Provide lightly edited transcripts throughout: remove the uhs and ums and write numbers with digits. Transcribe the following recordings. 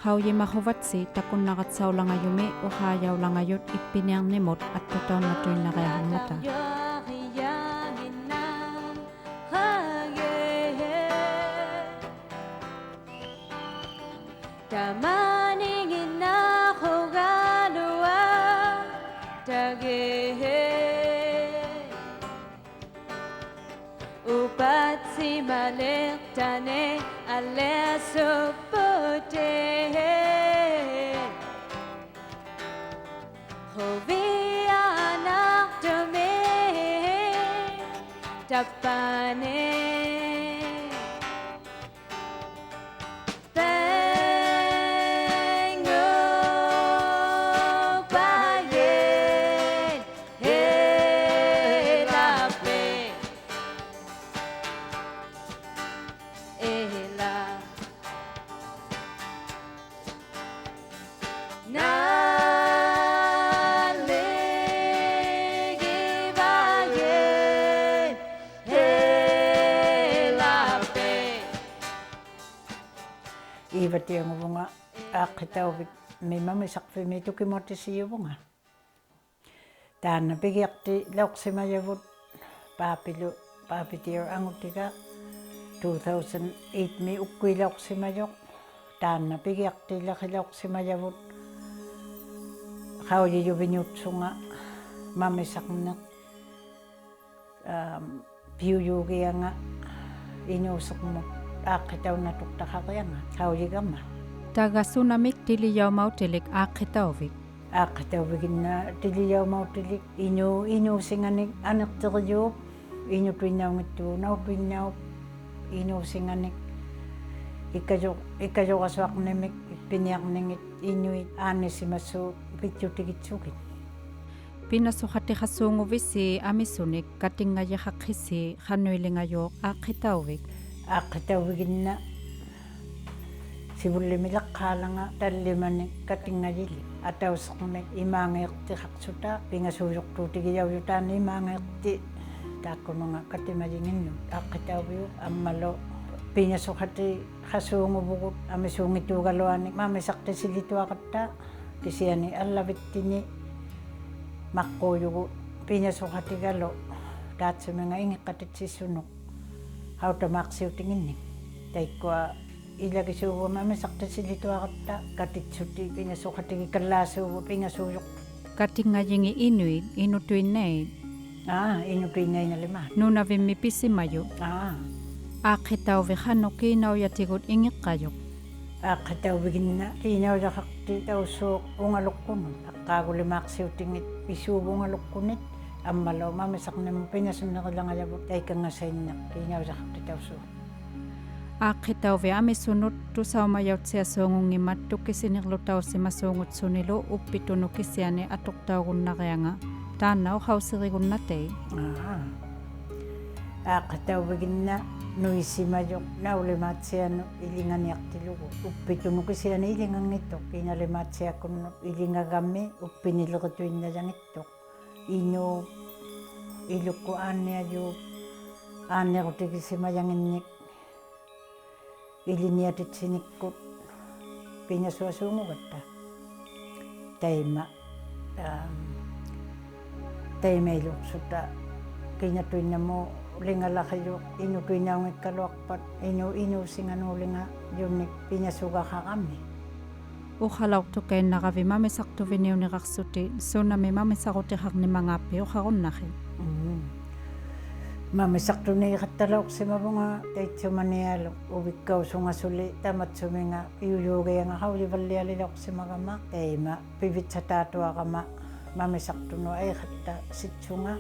Hauji mahuvatsi takun nakatsaulangajume uhajaulangajuk ipiniangnemot at tutaw na tuwing nakayahamata. Tamaningin ako galawa tage upat si malektane aleso pote hobi anak dame tapane Iwatiang bunga akitawik may mamisakfi may tukimoti siya bunga. Tana bigyakti lauksimayavut papitiyo angutika 2008 may ukwi lauksimayok. Tana bigyakti laki lauksimayavut kauji yubinyutsunga mamisaknak piyuyugi nga inyusok mo. Akitaw na tuktakakaya nga, kauji gama. Taga sunamik tiliyaw mautilik akitawik. Akitawigin na tiliyaw mautilik. Inyo singanik anak tiriyo. Inyo tuinaw ngito, tuinaw. Inyo singanik. Ikayo kaswak nemik, piniyak ningit. Inyo anisimaso, pityutigitsugin. Pinasuhati hasungu visi amisunik katingaya hakisi hanuilingayo akitawik. Akitawigin na sibulimilak nga talimanik katingayili. Ataw sa kumek imangayakti haksuta, pingasuyok tutigiyaw yutan imangayakti. Takuno nga katimayingin yun. Akitawiyo, amalo, pinasukati hasungu bukot, amisungit yung galoanik, mamisakti silito akata, kisiyani alabit tini, makoyo, pinasukati galo, tatsi mga ingikatit sisunok. How to maxiw tingin ni. Tay ko ilagi suwa mamisakta silito akata katitsuti pinasukati kalaso pingasuyok. Katingayingi inuit inutuin na inutuin na lima. Nuna vimipisi mayo. Akitaw vihano kinaw yatigot ingik kayo. Akitaw bigin na kinaw yakakti taw so ungalok kuno. Akago limaksiw tingit isubo ungalok kunit. Amalo mamisak na mo pinasun na lang ayabot ay kang ngasayin na kinaw sa kakitaw so. Akitaw vi amisunod to sa umayawt siya songong imat to kisiniklotaw si masungot sunilo upito no kisyane atok tawgon na kaya nga tanaw hausirigon na te. Akitaw bigin na nuisimayok na ulimat siya no ilingan yak tilugo. Upito no kisyane ilingan ito kinalimat siya kuno ilingagami upinilikotuin na dyan ito. Inyo iluko ane ko tigisi mayangin iliniatit sinikot pinasuasungo kata tayma iluksuta kinyatuin na mo lingala kayo inutuin na ngit kalwakpat inyo singanuling yun pinasuga ka kami. Ukalaw to kay nakavi mamisak to viniw ni kaksuti so na may mamisakoti hak ni mga piyo kakon naki. Mamisak to ni katalok si mabunga tayo sumaniyalo ubikaw sunga suli tamat suminga iyuyugay nga hawli balyalilok si magama tayo ma pivit sa tatwa kama mamisak to no ay kata sitsunga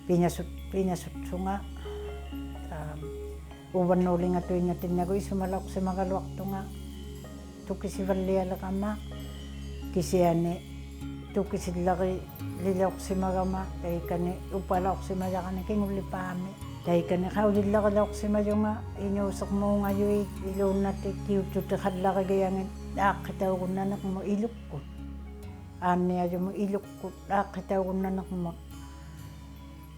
pinasut sunga uban nuling nga tuwing natin nagoy sumalok si magalwak to nga tukisi valliala kama kisiyane tukisi laki lilok si magama tay kani upalok si maya kani kinguli pami tay kani kaulil lak si mayo nga inyusok mo nga yoy ilon na ti kiutu ti hadlaki gayangin akitaw ko nanak mo ilok ko ane ayo mo ilok ko akitaw ko nanak mo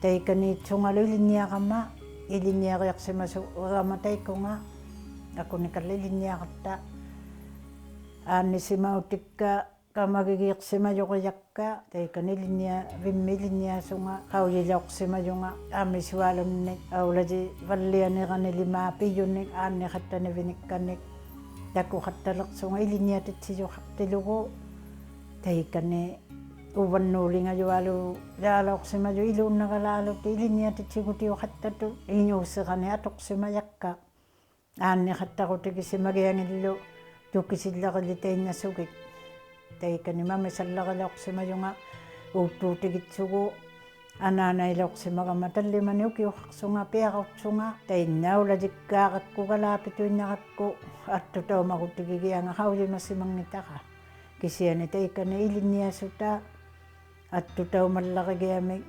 tay kani tsungalo ilinya kama ilinya kayak si maso ramatay ko nga ako ni kalilinya kata aannisimautikka kamagigiiqsimajuqiyakka taikanilinia vimmiliniasunga qaujilauqsimajunga aamisualunnik aulati vallianiqanilimaapiyunnik aanniqattanivinikkannik takuqattaleqsunga iliniatitsijuqartilugu taikani uvannuulingajualu jaalauqsimaju iluunnaqalaalut iliniatitsigutiuqattatu iñuusseqani atoqsimajakka aanniqattaqutikissimagiangillu tukkisillaqili taikani mamisallaqalauqsimajunga uuttuutikitsugu anaanailoqsimagama tallimani ukiuqaqsunga piaqartsunga tainnaulatikkaaqakkukalaapituinnaqakku attutaumaqutikkigianga qaulimassimangitaqa kisiani taikani iliniasuta attutaumallaqagiamik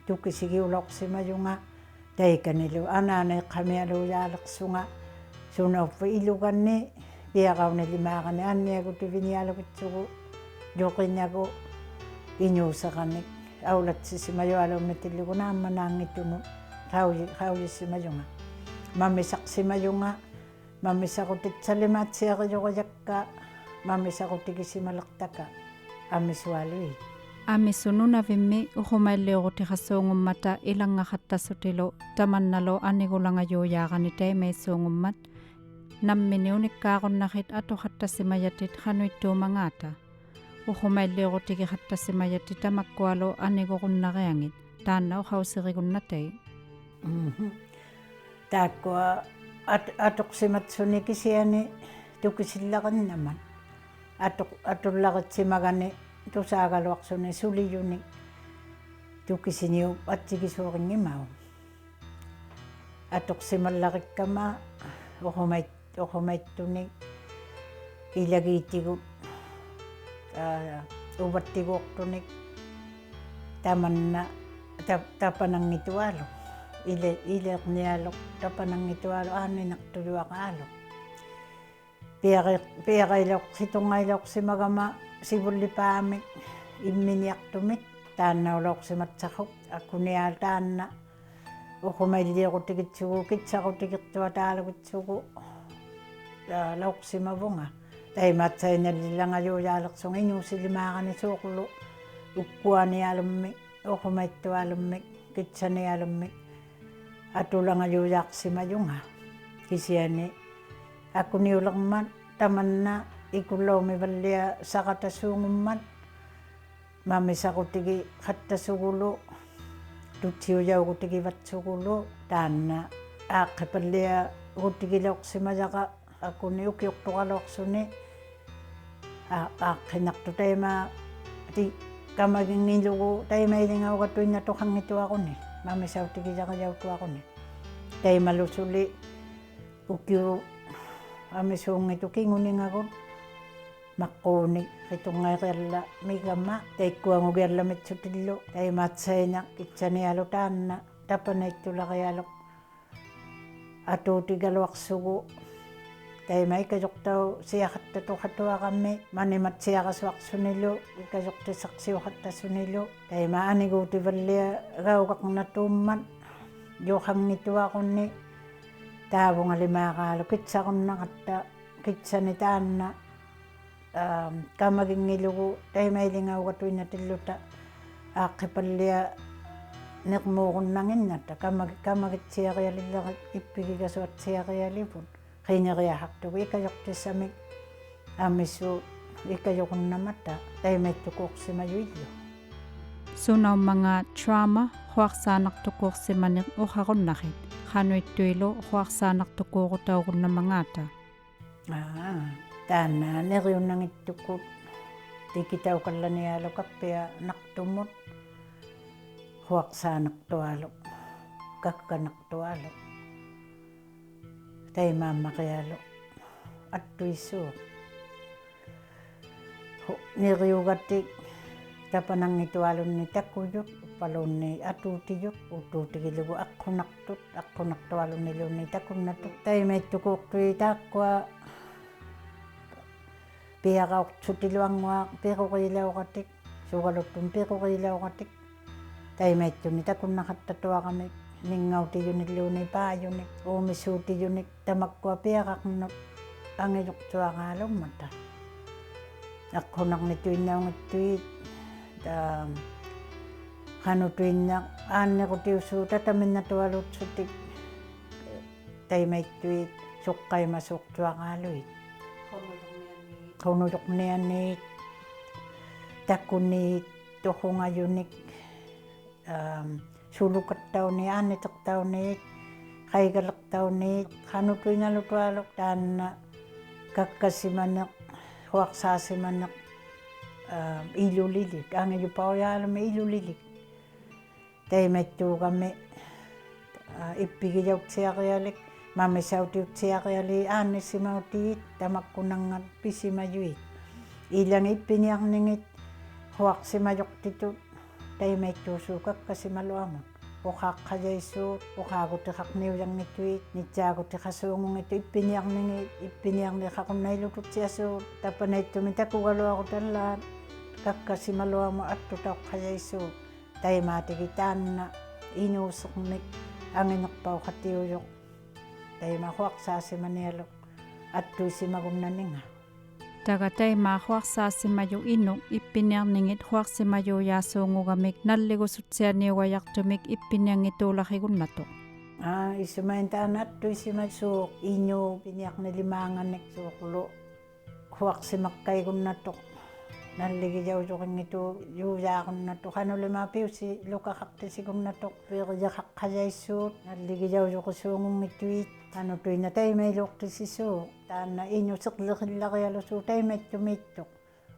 tukkisigiuloqsimajunga taikanilu anaanaiqqamialuujaaleqsunga sunauppa iluganni piaqaunalimaaqani aanniakutivinialukitsugu joqinyaku iñuuseqanik aulatsisimajualummitillugu naammanaangittunu qaujissimajunga mamisaqsimajunga mamisaqutitsallimaatsiaqijoqajakka mamisaqutikissimalertaka ammisualui Ammisununavimmi uhumailliuqutiqassuungummata ilangaqattassutilu tamannalo anigulangajuujaaqani taimaissuungummat namminiunikkaaqunnaxit atoqattassimayatit qanuittuumangaata uhumailliuqutikiqattassimayati tamakkualu aniguqunnaqiangit taannau qausiqigunnatei taakkua atoqsimatsunikisiani tukisillaqannaman atullaqitsimagani tusaagaluaqsuni suliyunik tukisiniu atsikisuuqinngimau atoqsimallaqikkamaa uhumaittunik ilagiitigut uvattiguuqtunik tamanna tapanangitualu ileqnialuq tapanangitualu aaninaqtuluaqaalu piaqailoqsitungailoqsimagama sivullipaamik imminiaqtumik taannauloqsimatsaquk akkuniaal taanna uhumailliuqutikitsugu kitsaqutikiqtua taalukitsugu lauqsimavunga taimaatsainallillangajuujaaleqsunga iñuusilimaaqani suuqlu ukkuanialummik uhumaittualummik kitsanialummik atulangajuujaaqsimajunga kisiani akkuniulermat tamanna ikullaumivallia saqatassuungummat mamisaqutiki qattasuggulu tutsiujauqutikivatsugulu taanna aaqqipallia uqutikiloqsimajaqa akkuni ukiuqtuqaloqsuni aaqqinaqtu taima ti kamagingilugu taimailingaugatuinnatuqangituaquni mamisautikijaqajautuaquni taimalusuli ukiu amisuungitu kinguningagun maquunik qitungaqialla migamma taikkuangugiallamitsutilu taimaatsainaq kitsanialu taanna tapanaittullaqialuq atuutigaluaqsugu taimaikajoqtau siaqattatuqatuaqammi manimatsiaqasuaqsunilu ikajoqtisaqsiuqattasunilu taima aniguutivallia gaugaqnatuummat joqangituaqunni taavungalimaaqaalu kitsaqunnaqatta kitsani taanna kamagingilugu taimailingaugatuinnatilluta aaqqipallia neqmuuqunnanginnata kamagitsiaqialillaqat ippigigasuatsiaqialiput qiineriaqartugu ikajoqtissamik aamissu ikajoqunnamatta taimaittukuuqsimajuillu sunaumanga trauma huaqsaanartukuuqsimanik uqaqunnaxit qanuittuilu huaqsaanartukuuqutauqunnamangaata taanna neriunnangittukut tikitaukallanialukappia naqtummut huaqsaanartualu kakkanartualu taimaammaqialu attuissuuq neriugattik tapanangitualunni takkujut uppalunni atuutijut utuutigilugu aqunartualunilunni takunnatut taimaittukuuqtui taakkua piaqauqsutiluangua piquqilauqatik sugaluttun piquqilauqatik taimaittunni takunnaqattatuaqamik ningautiyunilluuni paayunik uumissuutiyunik tamakkua piaqaqnut angiluqtuaqaalummata Nakkunak ni tuinnaungittuit qanu tuinna aannequtiussuuta taminnatualutsutik taimaittuit suqqaimasuqtuaqaaluit qunuluqnianniit takkunniit toqungayunik sulukattauni aaniteqtauniit qaigalertauniit qanu tuinalutualuq taanna kakkasimaneq huaqsaasimaneq ilulilik angayupauyaалуми ilulilik taimattuugami ippigilautiarialik mamisautiutiariali aannissimautiit tamakkunangat pisimayuit ilangi ippiniarningit huaqsimajoqtitut taimaittuusuukakkasimaluamut uqaaqqajaissuut uqaagutiqarniuyanngittuit nitsaagutiqasuungungittu ippiniarniqaqunnailututsiasuut tapanaittumi takugaluaqutallaat kakkasimaluamu attutauqqajaissuut taimaatigi taanna inuuseqmik anginerpauqatiujoq taima huaqsaasimanialuq attuisimagunnaninga Tagatai huaqsaasimayu inuk ippiniarningit huaqsimayuyaasuungugamik nalligusutsianiuayartumik ippiniangituulaqigunnatuq. Isumain taana attuisimaisuuq inuu piniarnilimaanganik suuqlu huaqsimaqqaigunnatuq nalligijausuqingitu yuuyaaqunnatuk qanulimaa piusi lukaqartisigunnatuq piiqiyaqaqqajaissuut nalligijausuqisuungungittuit qanu tuina taimailuuqtisisuuq taanna inuseqleqillarialusuu taimaittumiittuq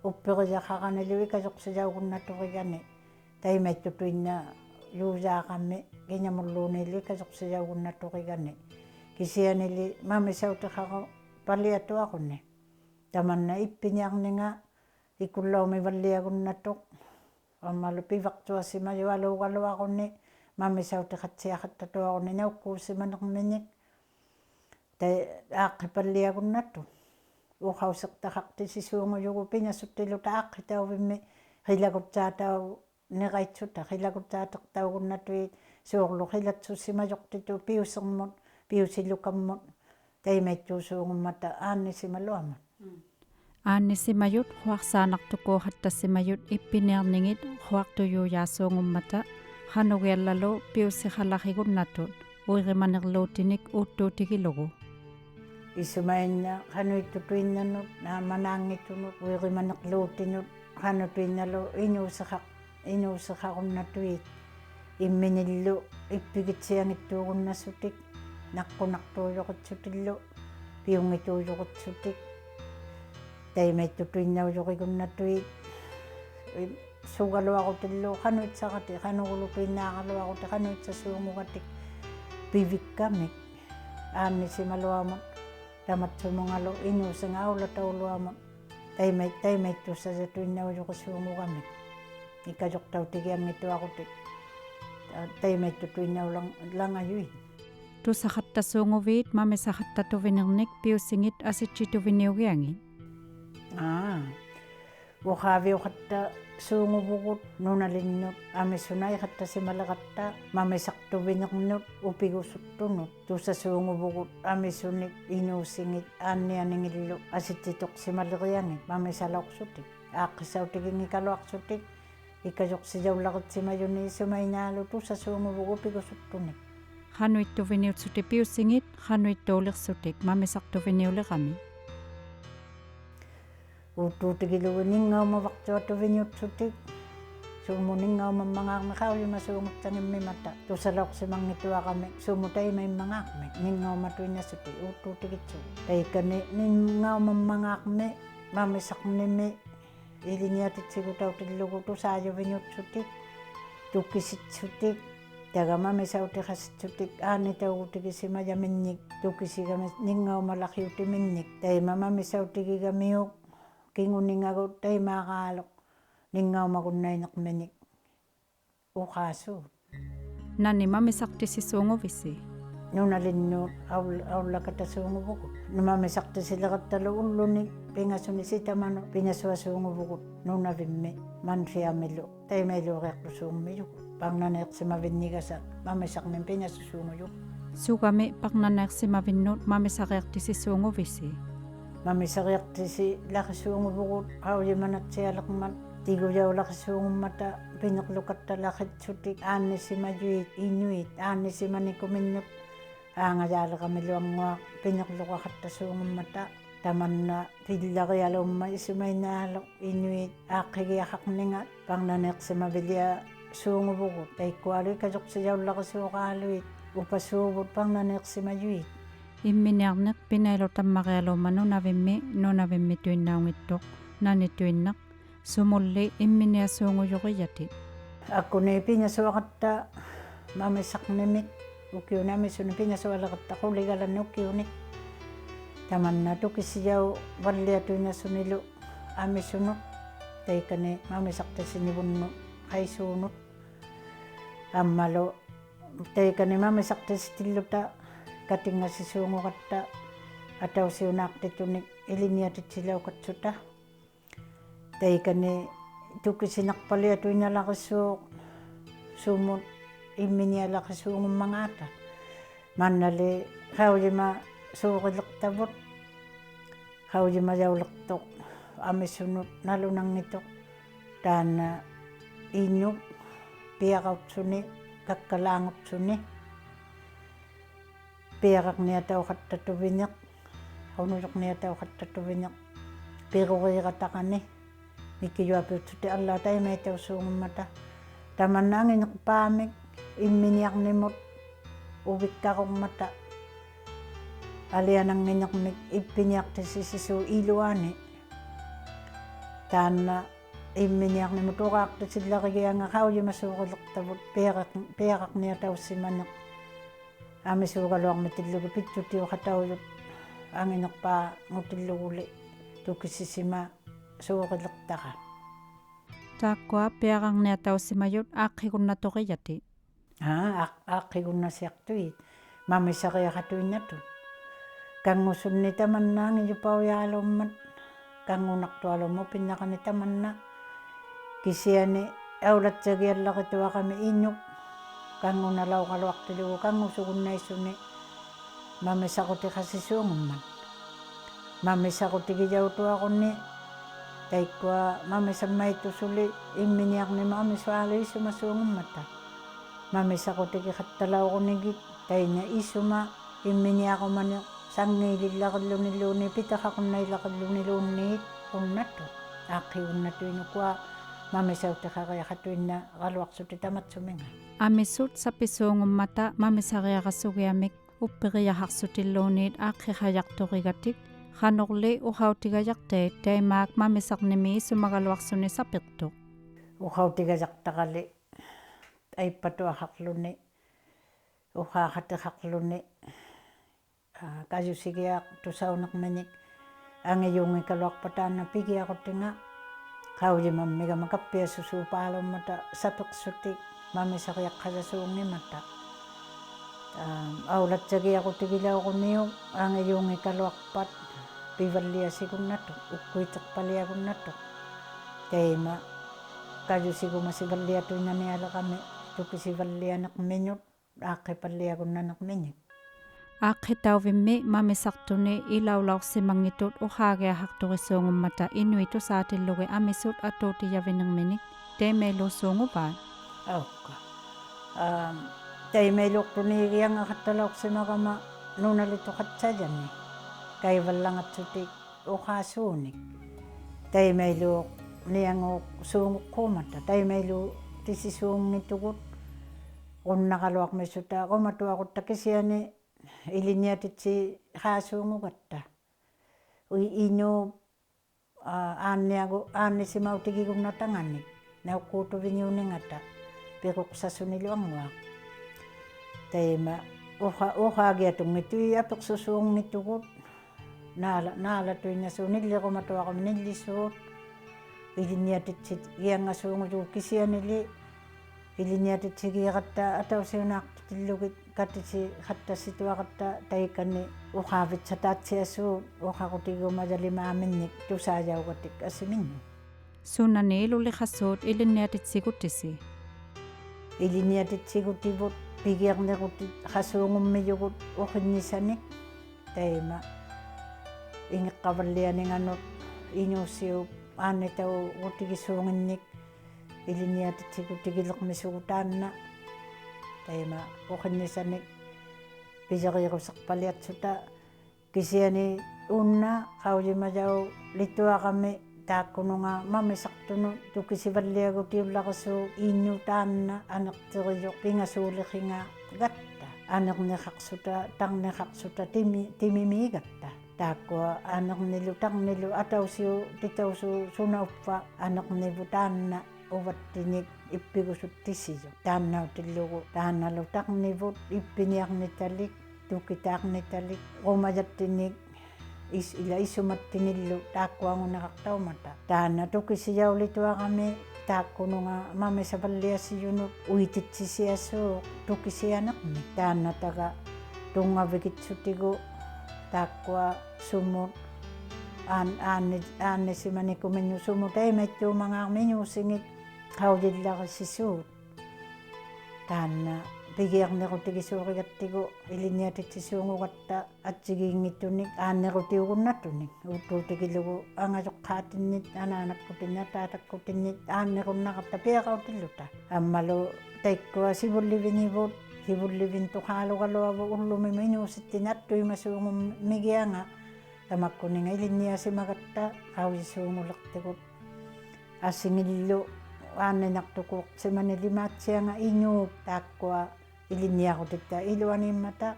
uppiqiyaqaqanilu ikasoqsijaugunnatuqigani taimaittu tuinna yuuyaaqammi kiñamulluunillu ikasoqsijaugunnatuqigani kisianili mamisautiqaqu paliatuaqunni tamanna ippiniarninga ikullaumi valliagunnatuq ammalu pivaqtuassimayu aluugaluaqunni mamisautiqatsiaqattatuaqunni naukkuussimanerminik aaqqipalliagunnattu uqauseqtaqartisisuunguyugu pingassuttiluta aaqqitauvimmi qilagutsaatau neqaitsuta qilagutsaateqtaugunnatuit suuqlu qilatsussimajoqtitu piusermut piusillukammut taimaittuusuungummata aannissimaluamut Aannissimayut huaqsaanartukuuqattassimayut ippiniarningit huaqtuyuuyaasuungummata qanugiallalu piussiqalaqigunnatut uirimanerluutinik uuttuutigilugu isumainna qanuittutuinnanut naamanaangittunut uirimanerluutinut qanutuinnalu inuuseqaqunnatuit imminillu ippigitsiangittuugunnassutik naqqunartuujoqitsutillu piungituujoqitsutik taimaittutuinnaujoqigunnatuit sugaluaqutillu qanuitsaqati qanugulutuinnaaqaluaquti qanuitsasuungugatik pivikkamik aannissimaluamut tamatsumungalu inuusengaulatauluamut taimaittussasatuinnaujoqisuungugamik ikajoqtautigianngituaqutik taimaittutuinnaulangajuit Tusaqattasuunguviit mamisaqattatuvinernik piussingit asitsiituviniugiangit uqaaviuqatta suunguvugut nunalinnut amissunaiqattasimaleqatta mamisaqtuvinernnut upigusuttunut tussasuunguvugut amissunik inuussingit aannianingillu asitsitoqsimaleriangit mamisaloqsutik aaqqissautiginngikaluaqsutik ikajoqsijaulaqitsimayuni sumainaalu tussasuunguvugu upigusuttunik qanuittuviniutsuti piussingit qanuittuulersutik mamisaqtuviniuleqami uuttuutigilugu ningaumavaqtuatuviniutsutik suumuningaumammangaarmiqaullimasuunguttanimmimata tussaloqsimangituaqami suumutaimaimmangaarmik ningaumatuinnassuti uuttuutigitsu taikani ningaumammangaarmi mamisaqnimi iliniatitsigutautillugu tusaajuviniutsutik tukkisitsutik tagamamisauteqassitsutik aanitaugutigisimayaminnik tukkisigami ningaumalaqiutiminnik taimamamisautigigamiuq kinguningagut taimaaqaaloq niнгауmagunnainerminik uqaasuut Nanni mamisaqtisisuunguvisi nunalinnuut aullakatasuunguvugut numamisaqtisileqattalu ullunik pingasuni sitamanu pingassuasuunguvugut nunavimmi mansiamilu taimailuuqiartusuungmiyugut pangnaneersimavinnigasa mamisaqmin pingassusuunguyuq Sugami paqnaneersimavinnut mamisaqeertisisuunguvisi mamisariaqtisi laqisuungupugut qaulimanatsialaqmat tiguyaulaqisuungummata pinerluqattalaqitsutik aannissimajuit inuit aannissimanikuminnut aangajaalaqamiluanguaq pinerluqaqattasuungummata tamanna pillarialumma isumainaaloq inuit aaqqigiaqaqningat parnaneqsimavilia suungupugut taikkualui kajoqsijaullaqisuuqaaluit upasuuvut parnaneqsimajuit Imminiarneq pinailu tammarialumanu navimmi tuinnaungittoq nanituinneq sumulli imminiasuunguyuqiyati akkuni piñasuaqatta mamisaqnimik ukiunamisuni piñasualaqatta quligalanni ukiunik tamanna tukissijau valliatuinasunilu amisunut taikani mamisaqtasinivunnu qaisuunut ammalu taikani mamisaqtasitilluta katingasisuunguqatta atausiunaaqtitunik iliniatitsilaukatsuta taikani tukisinaqpaliatuinalaqissuuq sumut imminialaqisuungummangaata mannali qaujima suuqileqtavut qaujima jauleqtoq amisunut nalunangitoq taana innup piaqautsuni kakkalaangutsuni piaqaqniatauqattatuviñeq qunuloqniatauqattatuviñeq piquriiqataqani mikiyuapiutsuti alla taimaitausuungummata tamannaangineqpaamik imminiarnimut uvikkaqormata alianangineqmik ippiniartisisisuu iluani taanna imminiarnimut uqaaqtasillarigianga qaujimasuuqileqtavut piaqaqniataussimaneq amisuugaluarmitillugu pitsutiuqataujut angineqpaa ngutilluguli tukissisima suuqileqtaqa taakkua piaqarniataussimayut aaqqikunnatoqiyati aaqqigunnasiartuit mamisariaqatuinnatut kangusunni tamannaangijupauyaалуммат kangunartualummu pinnaqani tamanna kisiani aulatsigiallaqituaqami innuk kangunalauqaluartilugu kangusugunnaissuni mamisaqutiqassisuungummat mamisaqutigijautiaqunni taikkua mamisammaittusuli imminiarnima amisuaaluissumasuungummata mamisaqutigiqattalauqunigit taina issuma imminiaqumani sangiilillaqillunilluuni pitaqaqunnailaqilluniluunniit unnattu aaqqigunnatuinukua mamisautiqariaqatuinna qaluarsuti tamatsuminga amissut sapisuungummata mamisariaqassugiamik uppiriaqarsutilluuniit aaqqihajaqtorigatik qanorli uqautigajaqtait taimaak mamisaqnimi sumagaluarsuni sapiqtuq uqautigajaqtaqali aippatuaqarluni uqaaqatiqarluni kajusigiaq tusauneqminik angiyungikaluarpataanna pigiaquttinga qaujimammiga kappiassusuupaalummata sapiqsutik mamisariaqqasasuungimatta aulatsigiaqutigilaoqunniu angiyungikaluarpat pivalliasikunnattu ukkuiteqpaliakunnattu taima kajusigumasivalliatuinanialaqami tukisivallianeqmiñut aaqqipalliakunnaneqmiñik aaqqitauvimmi mamisartuni ilaulaorsimangitut uqaagiaqartorisuungummata inuitu saatillugi amisut atuutiyavinerminik teemeiluussuungupaat aukka taimeiluqtuniigiangaqattalaorsimaqama nunalituqatsajani kaivallangatsutik uqaasuunik taimeiluuq nianguuq suunguqquumata taimeilu tisisuungitugut qunnaqaluarmissuta qumatuaqutta kisiani iliniatitsi qaasuungugatta inu aannisimautigigunnatangani naukkuutuviñuuningata piquqsasuniluanguaq taima uqaagiatungitui apeqsusuungnitugut naalatuinnasuunilliqumatuaqami nillisuut iliniatitsit giangasuungutugut kisianili iliniatitsigiiqatta atausiunaaqtutillugit katisi qattassituaqatta taikani uqaavitsataatsiasuut uqaqutigumajalimaaminnik tusaajaugatik asiminni sunani iluliqassuut iliniatitsigutisi iliniatitsigutivut pigiarnequtit qasuungummiyugut uqinnisanik taima ingekkavalliani nganut inuussiu aanitau utikisuunginnik iliniatitsiku tigileqmisugu taanna taima uqinnisanik piseriiruseqpaliatsuta kisiani unna qaujimajau lituaqami taakkununga mamisaqtunu tukisivalliagu tiullaqasu iinnu taanna aneqteriyo pingasuuliqinga gatta anerniqaqsuta tarniqaqsuta timimiigatta taakkua anernilu tarnilu atausiu titausu sunauppa anernivu taanna uvattinik ippigusuttissiyo taannautillugu taannalu tarnivut ippiniarnitalik tukitaarnitalik qumajattinik ila isumattinillu taakkuanguneqartaumata taanna tukisijaulituaqami taakkununga mamisavalliassiyunut uititsisiassuuq tukisianeqmi taannataga tungavikitsutigu taakkua sumut aannisimanikuminu sumut aimattuumangaarmiñuusingit qaujillaqissisuut taanna pigiarnerutigissuurigattigu iliniatitsisuungugatta atsigiingittunik aannerutiugunnatunik uuttuutigilugu angajoqqaatinnit anaanakkutinna taatakkutinnik aannerunnaqatta piaqautilluta ammalu taikkua sivullivinivut sivullivin tuqaalugaluavu ullumimiñuusittin attuimasuungum migianga tamakkuninga iliniasimagatta qaujissuungulertigut assingillu aanninartukuuq simanilimaatianga iñuup taakkua iliniaqutitta iluanimmata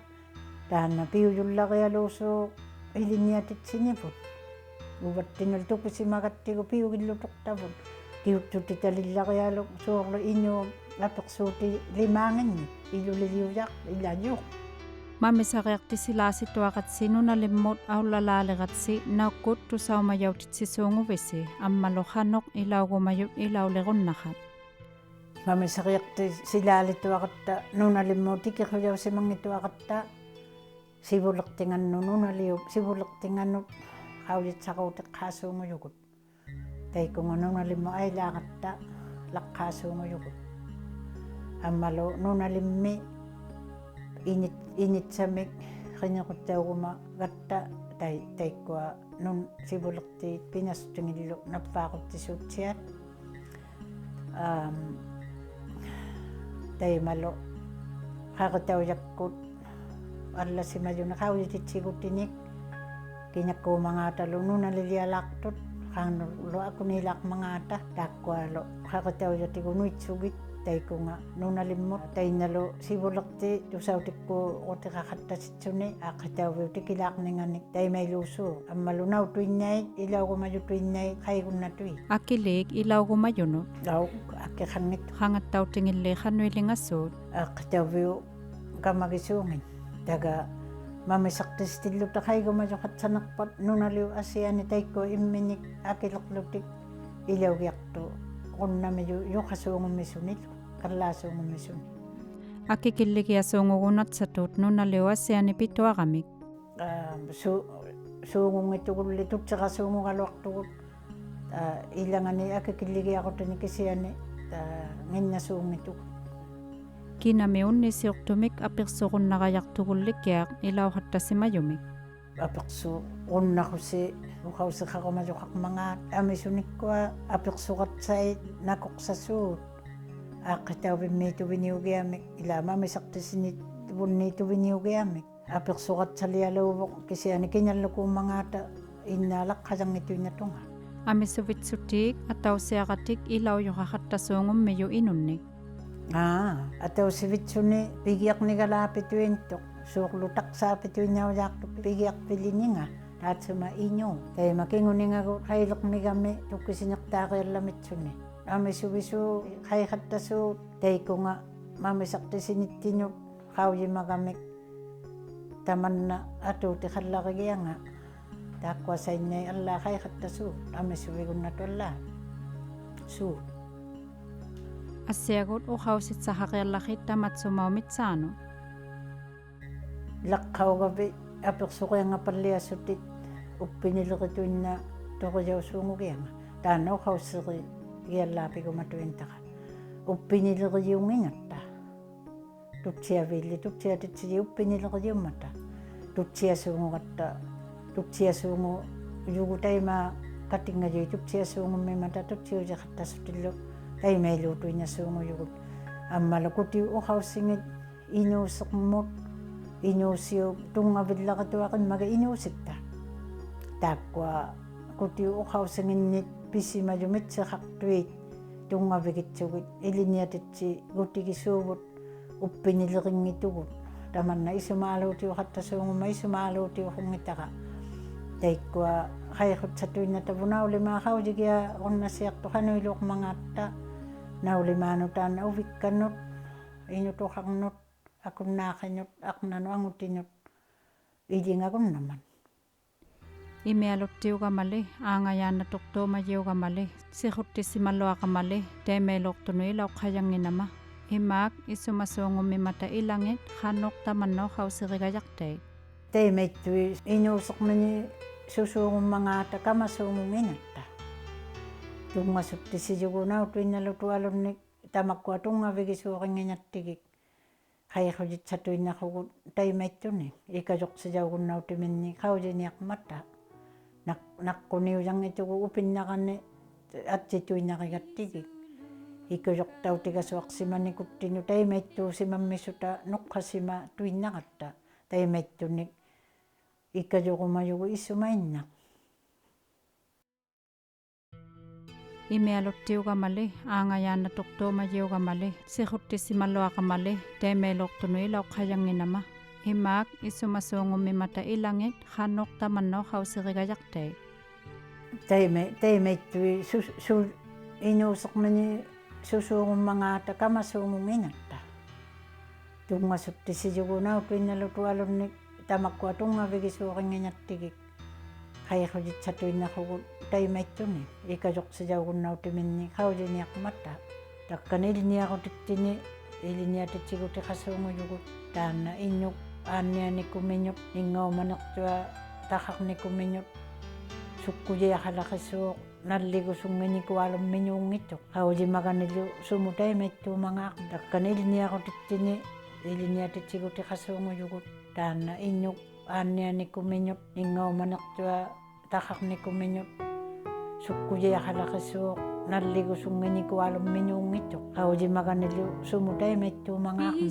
taanna piujularialuusuu iliniatitsinivut uvattinul tukisimagattigu piugillutortavut kiuttutitalillarialu suurlu iñuu apersuuti limaanginni iluliliujaq ilajuuq mamisariartisilaasituaqatsi nunalimmut aulalaaleqatsi naukkut tusaumajautitsisuunguvisi ammaluqanoq ilaugumayut ilaulequnnaqat mamisariartisilaалituaqatta nunalimmuut tikirrujausimangituaqatta sivulertingannu nunaliu sivulertingannut qaujitsaquuteqqaasuungujugut taikunga nunalimmu ailaaqatta laqqaasuungujugut ammalu nunalimmi initsamik qiniquttauguma gatta taikkua nun sivulerti pinastungillu nappaaquttissuutsiat taimalu qaqitaujakkut allasimayuna qaujititsiguttinik kinakkuumangaatalu nunalilialaaqtut qaanullu akunilaaqmangaata taakkualu qaqitaujatigu taikunga nunalimmut tainnalu sivulerti tusautikku utiqaqattasitsuni aqitauviutikilaaqninganik taimailuusuu ammalu nautuinnait ilaugumayutuinnait qaigunnatui akilik ilaugumayunu au akkiqannit qangattautingilli qanuilingassuut aqitauviu kamagisuungin taga mamisaqtistilluta qaigumajoqatsanerpat nunaliu asiani taikku imminik akilerlutik ilaugiartu qunnamiyu yuqasuungummisunit qallaasuungummisun akikilligiasuungugunatsatut nunaliuassiani pituaqamik suungungitugulli tutseqasuungugaluartugut ilangani akikilligiaqutani kisiani nginnasuungituk kinami unnisiuqtumik apirsuqunnaqajartugullikiaq ilauqattasimayumik apersu unnaqussi uqausiqaqumajaqmangaat amisunikua apersuqatsait nakoqsasuut aaqqitauvimmiituviniugiamik ilaamamisaqtisinit vunniituviniugiamik apersuqatsalialuuvoq kisiani kinallukuummangaata innaalaqqajangituinnatunga amisuvitsutiik atausiaqatik ilaujoqaqattasuungummiyu inunnik atausivitsuni pigiaqnigalaappituintoq suurlutaqsaapituinnaujaqtuq pigiaqpilininga taatsuma iñu taima kinguningagu qaileqmigami tukkisinertaaqiallamitsuni amisuvisu qaiqattasuu taikunga mamisaqtisinittinut qaujimagamik tamanna atuuti qallarigianga taakkuasainnai allaa qaiqattasuu amisuvigunnatuallaa suu assiagut uqausitsaqaqiallaqit tamatsumaumitsaanu laqqaugapi apersuqiangapalliassuttit uppinileqituinna toqijausuungugianga taanna uqausseri giallaapigumatuintaqa uppinileqijiungingatta tutsiavilli tutsiatitsiji uppinileqijiummata tutsiasuungugatta tuksiasungu yugu taima katingaji tuksiasungu memata tuksiuja khattasutillu taimailutuinya sungu yugu ammala kuti uhausingit inuuseqmut inuusiu tungavillaqatuaqin maga inuusitta taakkua kuti uhausingit pisimajumitseqartuit tungavigitsugit iliniatitsi kutigisuuvut uppiniliqinngitugut tamanna isumaaluutiu qattasuungumma isumaaluutiu hungitaqa taikkua qaiqutsatuinnatavunaulima qaujigia qonnasiaqtu qanuiluuq mangaatta naulimaanutaan uvikkannut inutuqarnut akunnaaqinut aqnanu angutinut ilingagunnaman Imialuttiugamali aangayannatuqtuumayiugamali siquttissimalluaqamali teemeiluqtunui lauqayanginama imaak isumasuungummimata ilangit qannuqtamanno qausiqigayaqtei teimettui inuuseqmani susuungummangaata kamasuungunginatta tungasuttisiyugunautuinnalutualunnik tamakkua tungavigisuuqinginattigik qaiqujitsatuinnaqugut taimattuni ikajoqsijaugunnautuminni qaujiniaqmata naqquniujangitugu upinnaqani atsituinnaqigattigik ikujoqtautigasuaqsimanikuttinu taimaittuusimammisuta nuqqasima tuinnaqatta taimaittunik ikajoqumayugu issumainna Imialuttiugamali aangayannatuqtuumayiugamali siquttissimalluaqamali teemeiluqtunui lauqayanginama imaak isumasuungummimata ilangit qannuqtamanno qausiqigayaqtei taimettui inuuseqmani susuungummangaata kamasuungunginatta tungasuttisiyugunautuinnalutualunnik tamakkua tungavigisuuqinginattigik qaiqujitsatuinnaqugut taimattuni ikajoqsijaugunnautuminni qaujiniaqmata taqqaniliniaqutittini iliniatitsigut qasuunguyugut taanna innuk aannianikumiñut ingaumanertua taqarnikumiñut sukkujiaqalaqissuuq nalligusunginikualummiñuungittuq qaujimaganilu sumu taimaittuumangaaq taqqaniliniaqutittini iliniatitsigut qasuunguyugut taanna innuk aannianikumiñut ingaumanertua taqarnikumiñut sukkujiaqalaqissuuq nalligusunginikualummiñuungittuq qaujimaganilu sumu taimaittuumangaaqmi